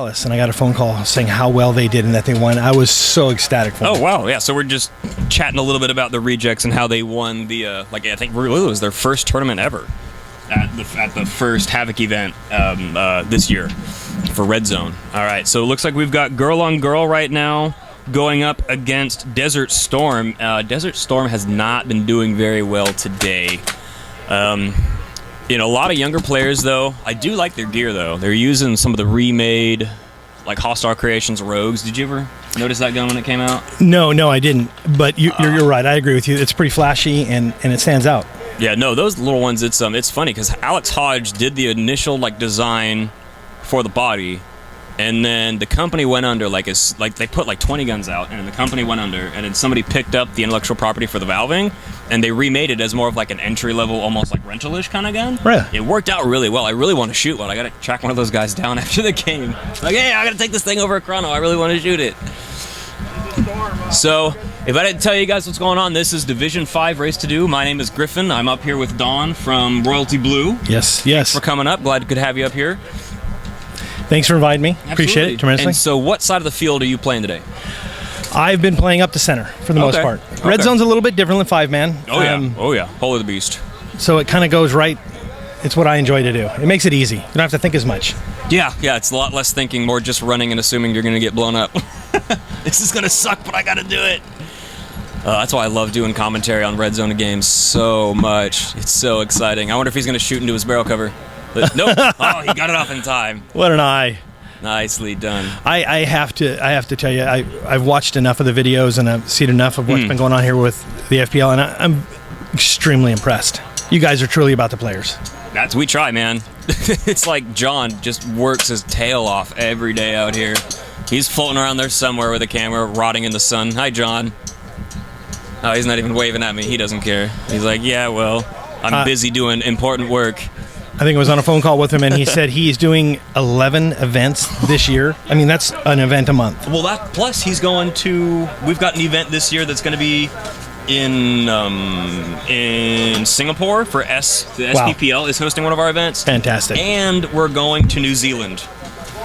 Dallas, and I got a phone call saying how well they did and that they won. I was so ecstatic for them. Oh, wow. Yeah, so we're just chatting a little bit about the Rejects and how they won the, I think it was their first tournament ever at the first HAVOC event this year for Red Zone. All right, so it looks like we've got Girl on Girl right now going up against Desert Storm. Desert Storm has not been doing very well today. A lot of younger players, though. I do like their gear, though. They're using some of the remade, like Hostile Creations Rogues. Did you ever notice that gun when it came out? No, I didn't. But you're right. I agree with you. It's pretty flashy, and it stands out. Yeah, no, those little ones, it's funny, because Alex Hodge did the initial, design for the body, and then the company went under, they put 20 guns out, and then the company went under, and then somebody picked up the intellectual property for the valving, and they remade it as more of an entry-level, almost rental-ish kind of gun. Right. It worked out really well. I really want to shoot one. I got to track one of those guys down after the game. Hey, I got to take this thing over a chrono. I really want to shoot it. So, if I didn't tell you guys what's going on, this is Division 5 Race to Do. My name is Griffin. I'm up here with Don from Royalty Blue. Yes. Thanks for coming up. Glad to have you up here. Thanks for inviting me. Absolutely. Appreciate it tremendously. And so what side of the field are you playing today? I've been playing up the center for the most part. Red Zone's a little bit different than 5-man. Oh, yeah. Holy the beast. So it kind of goes right. It's what I enjoy to do. It makes it easy. You don't have to think as much. Yeah, it's a lot less thinking, more just running and assuming you're going to get blown up. This is going to suck, but I got to do it. That's why I love doing commentary on Red Zone games so much. It's so exciting. I wonder if he's going to shoot into his barrel cover. Nope. Oh, he got it off in time. What an eye. Nicely done. I have to tell you, I've watched enough of the videos and I've seen enough of what's been going on here with the FPL, and I'm extremely impressed. You guys are truly about the players. We try, man. It's like John just works his tail off every day out here. He's floating around there somewhere with a camera, rotting in the sun. Hi, John. Oh, he's not even waving at me. He doesn't care. He's like, yeah, well, I'm busy doing important work. I think I was on a phone call with him, and he said he's doing 11 events this year. I mean, that's an event a month. Well, plus he's going to. We've got an event this year that's going to be in Singapore for the SPPL is hosting one of our events. Fantastic. And we're going to New Zealand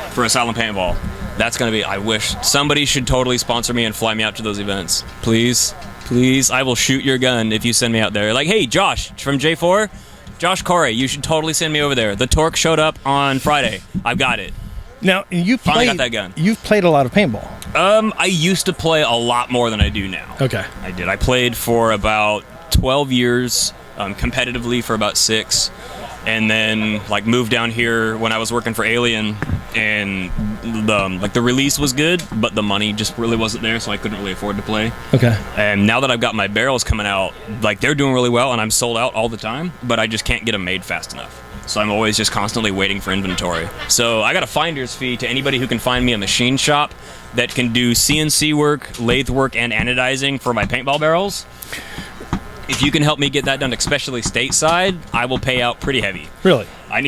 for a silent paintball. That's going to be. I wish somebody should totally sponsor me and fly me out to those events, please. I will shoot your gun if you send me out there. Hey, Josh from J4. Josh Corey, you should totally send me over there. The Torque showed up on Friday. I've got it. Now, finally got that gun. You've played a lot of paintball. I used to play a lot more than I do now. Okay. I did. I played for about 12 years, competitively for about 6, and then moved down here when I was working for Alien, and the release was good, but the money just really wasn't there, so I couldn't really afford to play. Okay. And now that I've got my barrels coming out, they're doing really well, and I'm sold out all the time, but I just can't get them made fast enough. So I'm always just constantly waiting for inventory. So I got a finder's fee to anybody who can find me a machine shop that can do CNC work, lathe work, and anodizing for my paintball barrels. If you can help me get that done, especially stateside, I will pay out pretty heavy. Really? I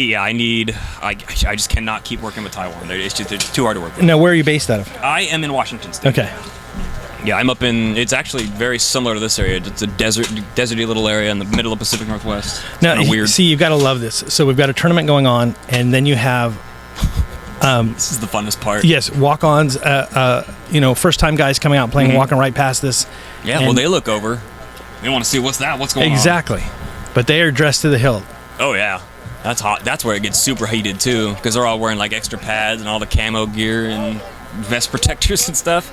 just cannot keep working with Taiwan. It's too hard to work with. Now, where are you based out of? I am in Washington State. Okay. Yeah, I'm up in, it's actually very similar to this area. It's a deserty little area in the middle of Pacific Northwest. Now, weird. See, you've got to love this. So we've got a tournament going on, and then you have... this is the funnest part. Yes, walk-ons, first-time guys coming out playing, walking right past this. Yeah, well, they look over. They want to see what's going on. Exactly. But they are dressed to the hilt. Oh, yeah. That's hot. That's where it gets super heated, too, because they're all wearing, extra pads and all the camo gear and vest protectors and stuff.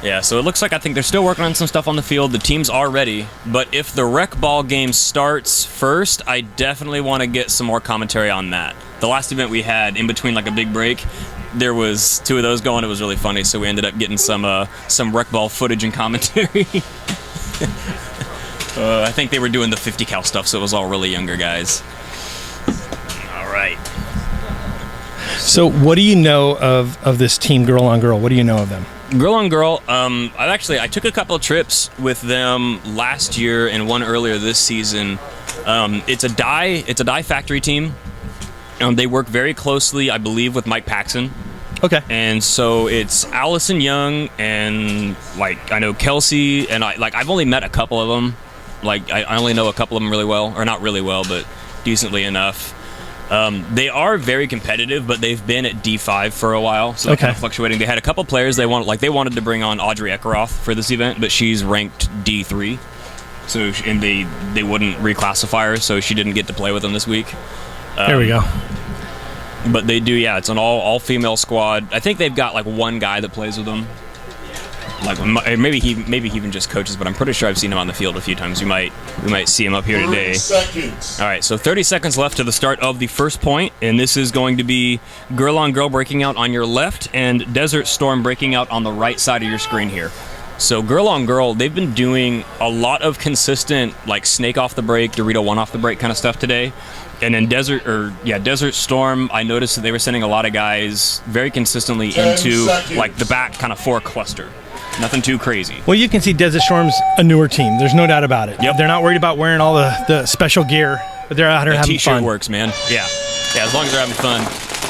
Yeah, so it looks like I think they're still working on some stuff on the field. The teams are ready. But if the rec ball game starts first, I definitely want to get some more commentary on that. The last event we had, in between a big break, there was 2 of those going. It was really funny, so we ended up getting some rec ball footage and commentary. I think they were doing the 50 cal stuff, so it was all really younger guys. All right. So what do you know of this team, Girl on Girl? What do you know of them? Girl on Girl, I took a couple of trips with them last year and one earlier this season. It's a die factory team. They work very closely, I believe, with Mike Paxson. Okay. And so it's Allison Young and I know Kelsey, and I've only met a couple of them. I only know a couple of them really well, or not really well, but decently enough. They are very competitive, but they've been at D5 for a while, so they're kind of fluctuating. They had a couple players they wanted to bring on Audrey Eckeroth for this event, but she's ranked D3, so and they wouldn't reclassify her, so she didn't get to play with them this week. There we go. But they do, yeah. It's an all-female squad. I think they've got like one guy that plays with them. Like maybe he even just coaches, but I'm pretty sure I've seen him on the field a few times. We might see him up here today. 30 seconds. All right, so 30 seconds left to the start of the first point, and this is going to be Girl on Girl breaking out on your left and Desert Storm breaking out on the right side of your screen here. So Girl on Girl, they've been doing a lot of consistent like snake off the break, Dorito 1 off the break kind of stuff today. And then Desert Storm, I noticed that they were sending a lot of guys very consistently into like the back kind of 4 cluster. Nothing too crazy. Well, you can see Desert Storm's a newer team. There's no doubt about it. Yep. They're not worried about wearing all the special gear, but they're out here having T-shirt fun. works, man. Yeah, as long as they're having fun.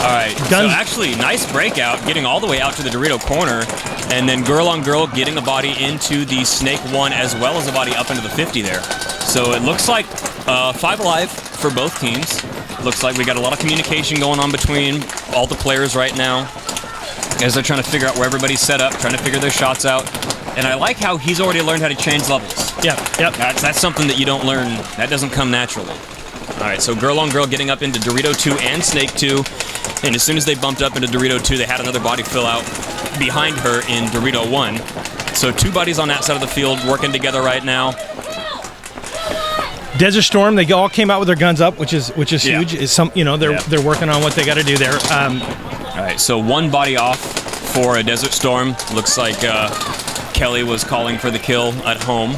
All right. So actually, nice breakout, getting all the way out to the Dorito corner, and then Girl on Girl getting a body into the Snake 1 as well as a body up into the 50 there. So it looks like 5 alive for both teams. Looks like we got a lot of communication going on between all the players right now as they're trying to figure out where everybody's set up, trying to figure their shots out. And I like how he's already learned how to change levels. Yep. That's something that you don't learn. That doesn't come naturally. All right, so Girl on Girl getting up into Dorito 2 and Snake 2. And as soon as they bumped up into Dorito 2, they had another body fill out behind her in Dorito 1. So 2 bodies on that side of the field working together right now. Desert Storm, they all came out with their guns up, which is huge. Is they're working on what they got to do there. All right, so 1 body off for a Desert Storm. Looks like Kelly was calling for the kill at home.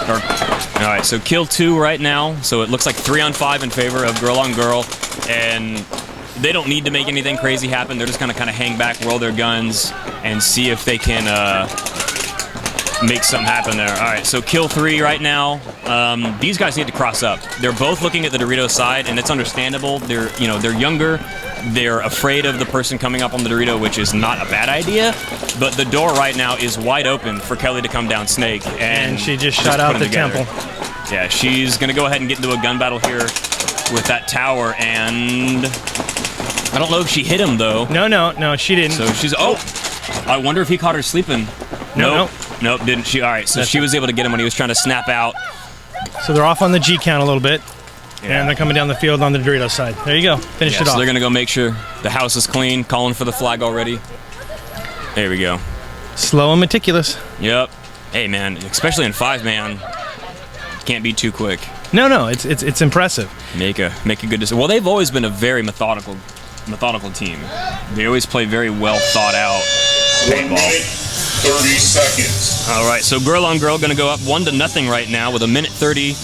All right, so kill 2 right now. So it looks like 3 on 5 in favor of Girl on Girl, and they don't need to make anything crazy happen. They're just gonna kind of hang back, roll their guns, and see if they can make something happen there. All right, so kill 3 right now. These guys need to cross up. They're both looking at the Dorito side, and it's understandable. They're younger. They're afraid of the person coming up on the Dorito, which is not a bad idea. But the door right now is wide open for Kelly to come down Snake, and she just shut out the temple. Yeah, she's gonna go ahead and get into a gun battle here with that tower, and I don't know if she hit him though. No, she didn't. So she's I wonder if he caught her sleeping. Nope, didn't she? All right, so she was able to get him when he was trying to snap out. So they're off on the G count a little bit, and they're coming down the field on the Dorito side. There you go. Finish it off. So they're gonna go make sure the house is clean, calling for the flag already. There we go. Slow and meticulous. Yep. Hey man, especially in 5-man, can't be too quick. No, it's impressive. Make a good decision. Well, they've always been a very methodical team. They always play very well thought out paintball. 30 seconds. All right, so Girl on Girl gonna go up 1-0 right now with 1:30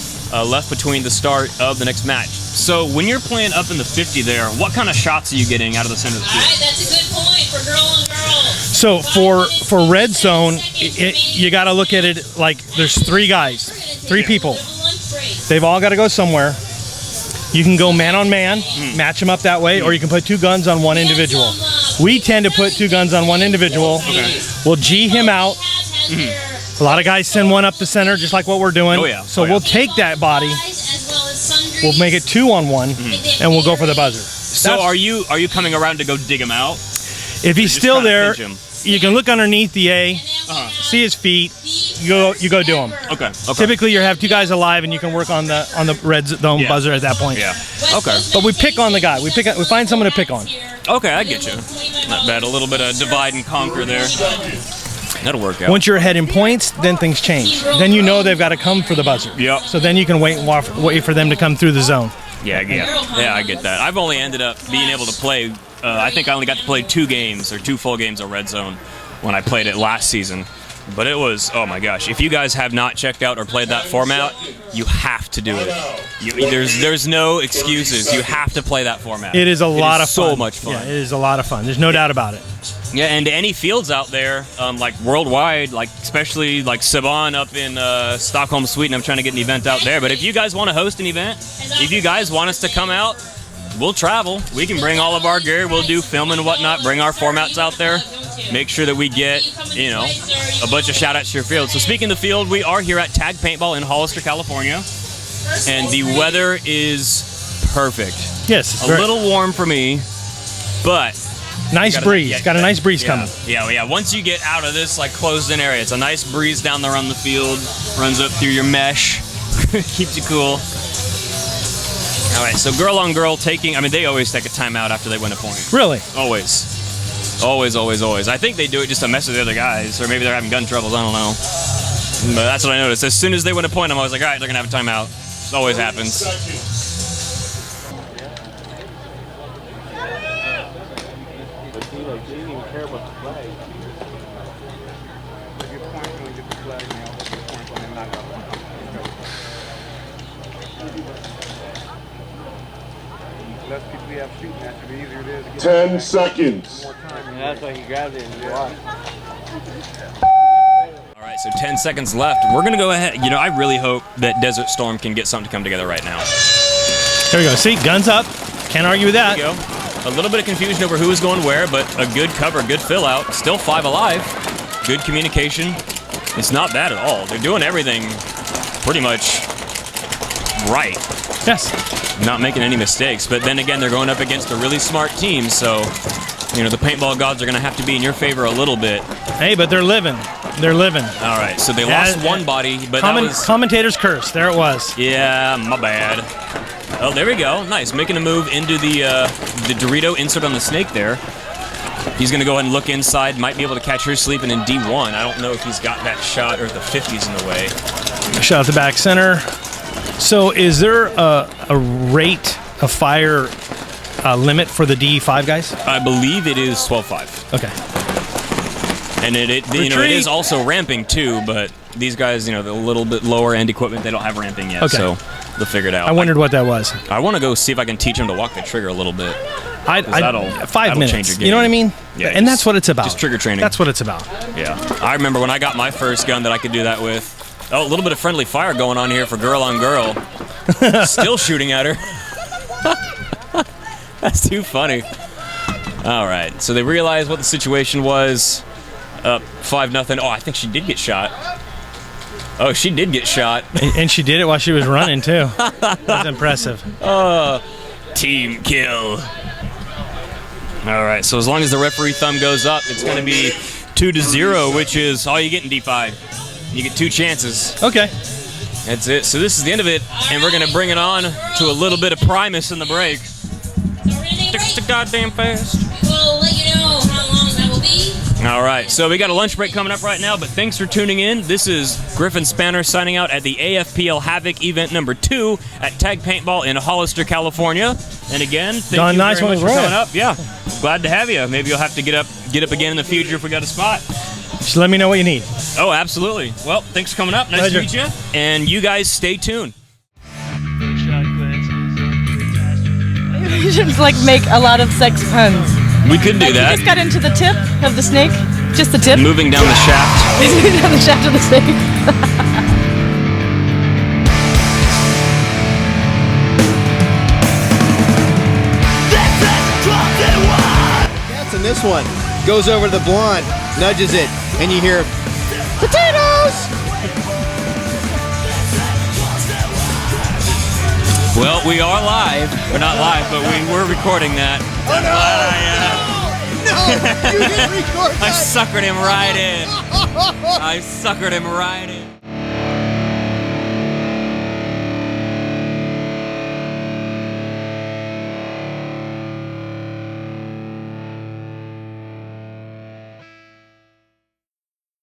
left between the start of the next match. So when you're playing up in the 50 there, what kind of shots are you getting out of the center of the field? All right, that's a good point for Girl on Girl. So for red zone, you got to look at it like there's 3 guys, 3 people. They've all got to go somewhere. You can go man on man, match them up that way, or you can put 2 guns on 1 individual. We tend to put 2 guns on 1 individual. Okay. We'll G him out. A lot of guys send 1 up the center, just like what we're doing. Oh, yeah. So we'll take that body. We'll make it 2 on 1, and we'll go for the buzzer. So are you coming around to go dig him out? If he's still there, you can look underneath the A, see his feet. You go do him. Okay. Typically, you have 2 guys alive, and you can work on the red zone buzzer at that point. Yeah. Okay. But we pick on the guy. We find someone to pick on. Okay, I get you. Not bad. A little bit of divide and conquer there. That'll work out. Once you're ahead in points, then things change. Then you know they've got to come for the buzzer. Yep. So then you can wait for them to come through the zone. Yeah, I get that. I've only ended up being able to play. I think I only got to play 2 games or 2 full games of Red Zone when I played it last season. But it was, oh my gosh! If you guys have not checked out or played that format, you have to do it. There's no excuses. You have to play that format. It is a lot of fun. So much fun. Yeah, it is a lot of fun. There's no doubt about it. Yeah, and any fields out there, like worldwide, like especially like Saban up in Stockholm, Sweden. I'm trying to get an event out there. But if you guys want to host an event, if you guys want us to come out, we'll travel. We can bring all of our gear. We'll do film and whatnot. Bring our formats out there. Make sure that we get, a bunch of shout-outs to your field. So speaking of the field, we are here at Tag Paintball in Hollister, California. And the weather is perfect. Yes. A little warm for me, but nice breeze. Got a nice breeze coming. Yeah. Once you get out of this like closed-in area, it's a nice breeze down there on the field. Runs up through your mesh, keeps you cool. All right, so girl on girl taking. I mean, they always take a timeout after they win a point. Really? Always. I think they do it just to mess with the other guys, or maybe they're having gun troubles. I don't know. But that's what I noticed. As soon as they win a point, I'm always like, all right, they're gonna have a timeout. It always happens. Less people we have shooting at, the easier it is to get 10 seconds. more time. And that's why he grabbed it and watch. All right, so 10 seconds left. We're gonna go ahead. You know, I really hope that Desert Storm can get something to come together right now. There we go. See, guns up. Can't argue with that. There we go. A little bit of confusion over who is going where, but a good cover, good fill out. Still 5 alive. Good communication. It's not bad at all. They're doing everything pretty much right. Yes. Not making any mistakes, but then again, they're going up against a really smart team, so, you know, the paintball gods are going to have to be in your favor a little bit. Hey, but they're living. They're living. All right, so they lost one body, but that was... Commentator's curse. There it was. Yeah, my bad. Oh, there we go. Nice, making a move into the Dorito insert on the snake there. He's going to go ahead and look inside, might be able to catch her sleeping in D1. I don't know if he's got that shot or if the 50's in the way. Shot at the back center. So is there a rate of fire limit for the D5 guys? I believe it is 12.5. Okay. And it you know, it is also ramping too, but these guys, you know, the little bit lower end equipment, they don't have ramping yet, so they'll figure it out. I wondered what that was. I want to go see if I can teach him to walk the trigger a little bit. 5 minutes. Change your game. You know what I mean? Yeah, and that's what it's about. Just trigger training. That's what it's about. Yeah. I remember when I got my first gun that I could do that with. Oh, a little bit of friendly fire going on here for girl on girl. Still shooting at her. That's too funny. All right, so they realized what the situation was. Up 5-0. Oh, I think she did get shot. Oh, she did get shot. And she did it while she was running, too. That's impressive. Team kill. All right, so as long as the referee thumb goes up, it's going to be 2-0, which is all you get in D5. You get 2 chances. Okay. That's it. So this is the end of it, and we're going to bring it on to a little bit of Primus in the break. Sticks to goddamn fast. We'll let you know how long that will be. All right, so we got a lunch break coming up right now, but thanks for tuning in. This is Griffin Spanner signing out at the AFPL HAVOC event number 2 at Tag Paintball in Hollister, California. And again, thank you very much for coming up. Yeah, glad to have you. Maybe you'll have to get up again in the future if we got a spot. Just let me know what you need. Oh, absolutely. Well, thanks for coming up. Nice to meet you. And you guys stay tuned. We should like make a lot of sex puns. We could do that. He just got into the tip of the snake. Just the tip. Moving down the shaft. He's moving down the shaft of the snake. And this one goes over to the blonde, nudges it, and you hear potatoes. Well, we are live. We're not live, but we were recording that. Oh no! No, you didn't record that. I suckered him right in. I suckered him right in.